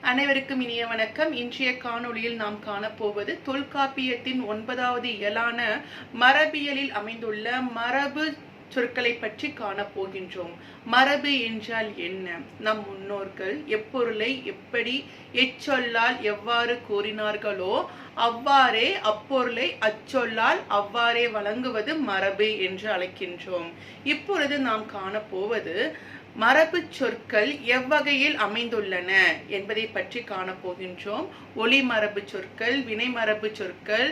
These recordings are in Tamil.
அனைவருக்கும் இனிய வணக்கம். இன்றைய காணொளியில் நாம் காணப்போவது தொல்காப்பியத்தின் 9வது இயலான மரபியலில் அமைந்துள்ள மரபு சொற்களை பற்றி காணப்போகின்றோம். மரபு என்றால் என்ன? நம் முன்னோர்கள் எப்பொருளை எப்படி எச்சொல்லால் எவ்வாறு கூறினார்களோ அவ்வாறே அப்பொருளை அச்சொல்லால் அவ்வாறே வழங்குவது மரபு என்று அழைக்கின்றோம். இப்பொழுது நாம் காணப்போவது மரபு சொற்கள் எவ்வகையில் அமைந்துள்ளன என்பதை பற்றி காணப்போகின்றோம். ஒளி மரபு சொற்கள், வினை மரபு சொற்கள்,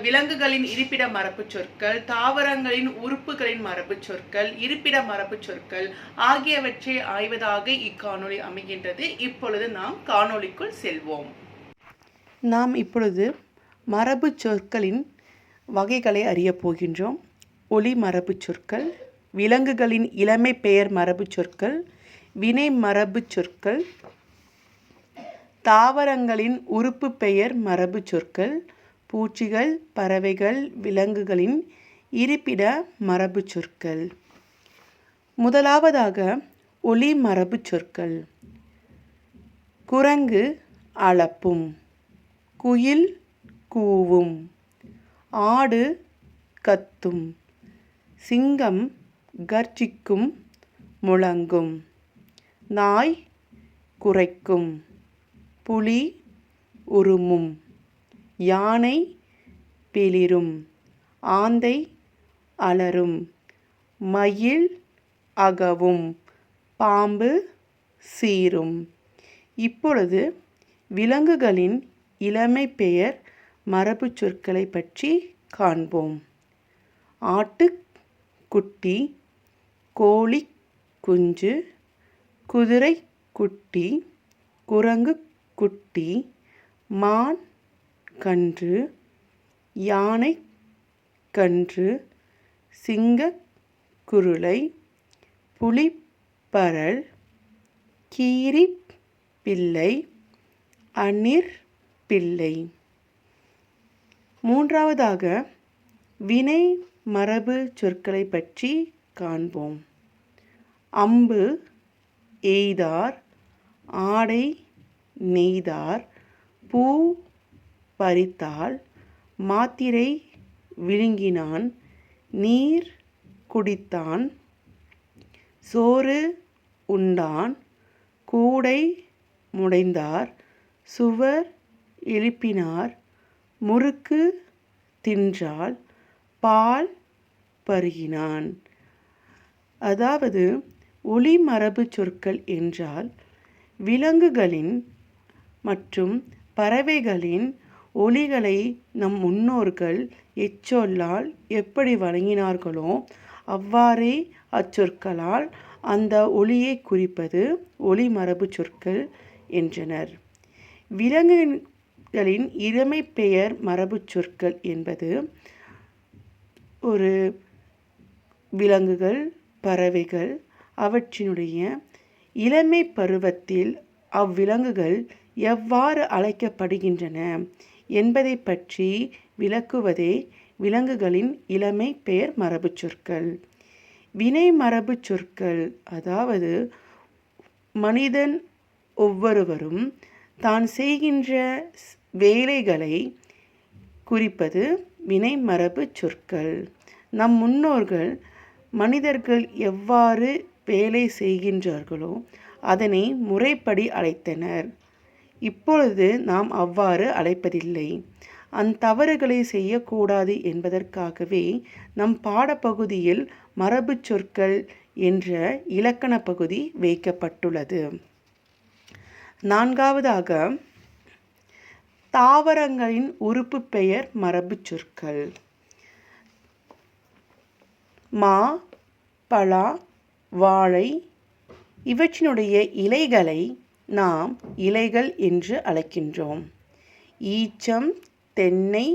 விலங்குகளின் இருப்பிட மரபு சொற்கள், தாவரங்களின் உறுப்புகளின் மரபு சொற்கள், இருப்பிட மரபு சொற்கள் ஆகியவற்றை ஆய்வதாக இக்காணொளி அமைகின்றது. இப்பொழுது நாம் காணொளிக்குள் செல்வோம். நாம் இப்பொழுது மரபு சொற்களின் வகைகளை அறிய போகின்றோம். ஒளி மரபு சொற்கள், விலங்குகளின் இளமை பெயர் மரபு சொற்கள், வினை மரபு சொற்கள், தாவரங்களின் உறுப்பு பெயர் மரபு சொற்கள், பூச்சிகள், பறவைகள், விலங்குகளின் இருப்பிட மரபு சொற்கள். முதலாவதாக ஒலி மரபு சொற்கள். குரங்கு அளப்பும், குயில் கூவும், ஆடு கத்தும், சிங்கம் கர்ஜிக்கும் முழங்கும், நாய் குரைக்கும், புலி உருமும், யானை பிளிரும், ஆந்தை அலறும், மயில் அகவும், பாம்பு சீரும். இப்பொழுது விலங்குகளின் இளமை பெயர் மரபு சொற்களை பற்றி காண்போம். ஆட்டுக்குட்டி, கோழி குஞ்சு, குதிரை குட்டி, குரங்கு குட்டி, மான் கன்று, யானை கன்று, சிங்க குருளை, புலிப்பரல், கீரி பிள்ளை, அணிர் பிள்ளை. மூன்றாவதாக வினை மரபு சொற்களை பற்றி காண்போம். அம்பு எய்தார், ஆடை நெய்தார், பூ பறித்தாள், மாத்திரை விழுங்கினான், நீர் குடித்தான், சோறு உண்டான், கூடை முடைந்தார், சுவர் எழுப்பினார், முறுக்கு தின்றாள், பால் பருகினான். அதாவது ஒலி மரபு சொற்கள் என்றால் விலங்குகளின் மற்றும் பறவைகளின் ஒலிகளை நம் முன்னோர்கள் எச்சொல்லால் எப்படி வழங்கினார்களோ அவ்வாறே அச்சொற்களால் அந்த ஒலியை குறிப்பது ஒலி மரபு சொற்கள் என்றனர். விலங்குகளின் இளமை பெயர் மரபு சொற்கள் என்பது ஒரு விலங்குகள், பறவைகள் அவற்றினுடைய இளமை பருவத்தில் அவ்விலங்குகள் எவ்வாறு அழைக்கப்படுகின்றன என்பதை பற்றி விளக்குவதே விலங்குகளின் இளமை பெயர் மரபு சொற்கள். வினை மரபு சொற்கள் அதாவது மனிதன் ஒவ்வொருவரும் தான் செய்கின்ற வேலைகளை குறிப்பது வினை மரபு சொற்கள். நம் முன்னோர்கள் மனிதர்கள் எவ்வாறு வேலை செய்கின்றார்களோ அதனை முறைப்படி அழைத்தனர். இப்பொழுது நாம் அவ்வாறு அழைப்பதில்லை. அத்தவறுகளை செய்யக்கூடாது என்பதற்காகவே நம் பாடப்பகுதியில் மரபு சொற்கள் என்ற இலக்கண பகுதி வைக்கப்பட்டுள்ளது. நான்காவதாக தாவரங்களின் உறுப்பு பெயர் மரபு சொற்கள். மா, பலா, வாழை இவற்றினுடைய இலைகளை நாம் இலைகள் என்று அழைக்கின்றோம். ஈச்சம், தென்னை,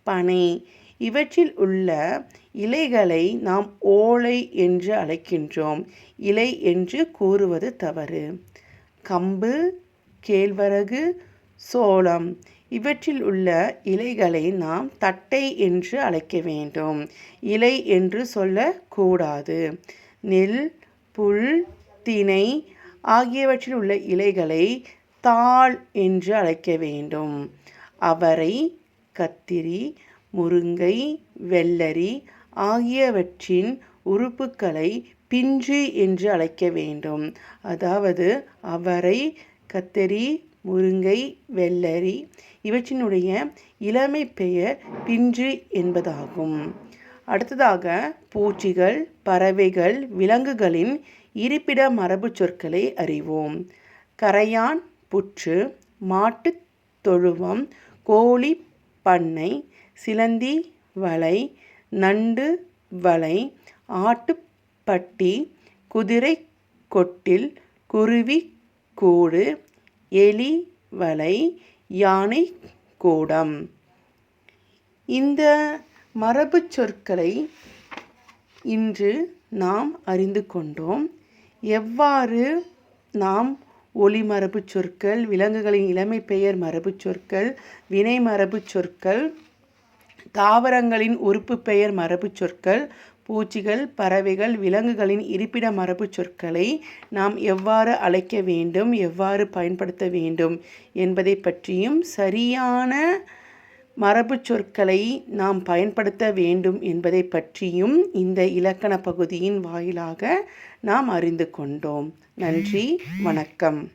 பனை இவற்றில் உள்ள இலைகளை நாம் ஓலை என்று அழைக்கின்றோம். இலை என்று கூறுவது தவறு. கம்பு, கேழ்வரகு, சோளம் இவற்றில் உள்ள இலைகளை நாம் தட்டை என்று அழைக்க வேண்டும். இலை என்று சொல்லக்கூடாது. நெல், புல், திணை ஆகியவற்றில் உள்ள இலைகளை தாள் என்று அழைக்க வேண்டும். அவரை, கத்திரி, முருங்கை, வெள்ளரி ஆகியவற்றின் உறுப்புகளை பிஞ்சு என்று அழைக்க வேண்டும். அதாவது அவரை, கத்தரி, முருங்கை, வெள்ளரி இவற்றினுடைய இளமை பெயர் பிஞ்சு என்பதாகும். அடுத்ததாக பூச்சிகள், பறவைகள், விலங்குகளின் இருப்பிட மரபு சொற்களை அறிவோம். கரையான் புற்று, மாட்டுத் தொழுவம், கோழி பண்ணை, சிலந்தி வலை, நண்டு வலை, ஆட்டுப்பட்டி, குதிரை கொட்டில், குருவி கூடு, எலி வலை, யானை கூடம். இந்த மரபு சொற்களை இன்று நாம் அறிந்து கொண்டோம். எவ்வாறு நாம் ஒலி மரபு சொற்கள், விலங்குகளின் இளமை பெயர் மரபு சொற்கள், வினை மரபு சொற்கள், தாவரங்களின் உறுப்பு பெயர் மரபு சொற்கள், பூச்சிகள், பறவைகள், விலங்குகளின் இருப்பிட மரபு சொற்களை நாம் எவ்வாறு அழைக்க வேண்டும், எவ்வாறு பயன்படுத்த வேண்டும் என்பதை பற்றியும், சரியான மரபு சொற்களை நாம் பயன்படுத்த வேண்டும் என்பதை பற்றியும் இந்த இலக்கண பகுதியின் வாயிலாக நாம் அறிந்து கொண்டோம். நன்றி, வணக்கம்.